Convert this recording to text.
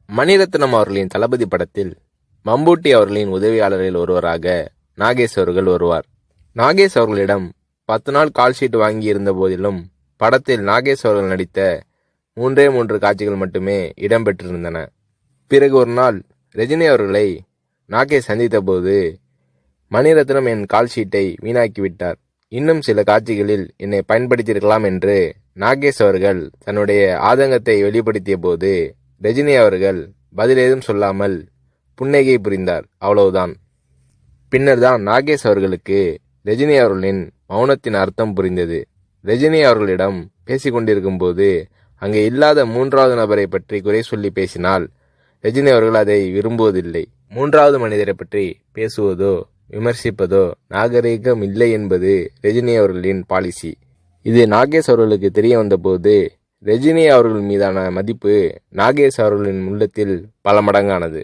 மணிரத்னம் அவர்களின் தளபதி படத்தில் மம்பூட்டி அவர்களின் உதவியாளரில் ஒருவராக நாகேஷ் அவர்கள் வருவார். நாகேஷ் அவர்களிடம் 10 நாள் கால்ஷீட் வாங்கி இருந்த போதிலும் படத்தில் நாகேஷ் அவர்கள் நடித்த 3 காட்சிகள் மட்டுமே இடம்பெற்றிருந்தன. பிறகு ஒரு நாள் ரஜினி அவர்களை நாகேஷ் சந்தித்த போது, மணிரத்னம் என் கால்ஷீட்டை வீணாக்கிவிட்டார், இன்னும் சில காட்சிகளில் என்னை பயன்படுத்தியிருக்கலாம் என்று நாகேஷ் அவர்கள் தன்னுடைய ஆதங்கத்தை வெளிப்படுத்திய போது, ரஜினி அவர்கள் பதில் ஏதும் சொல்லாமல் புன்னகை புரிந்தார். அவ்வளவுதான். பின்னர் தான் நாகேஷ் அவர்களுக்கு ரஜினி அவர்களின் மௌனத்தின் அர்த்தம் புரிந்தது. ரஜினி அவர்களிடம் பேசிக்கொண்டிருக்கும் போது அங்கே இல்லாத 3வது நபரை பற்றி குறை சொல்லி பேசினால் ரஜினி அவர்கள் அதை விரும்புவதில்லை. 3வது மனிதரை பற்றி பேசுவதோ விமர்சிப்பதோ நாகரீகம் இல்லை என்பது ரஜினி அவர்களின் பாலிசி. இது நாகேஷ் அவர்களுக்கு தெரிய வந்தபோது ரஜினி அவர்கள் மீதான மதிப்பு நாகேஷ் அவர்களின் உள்ளத்தில் பல மடங்கானது.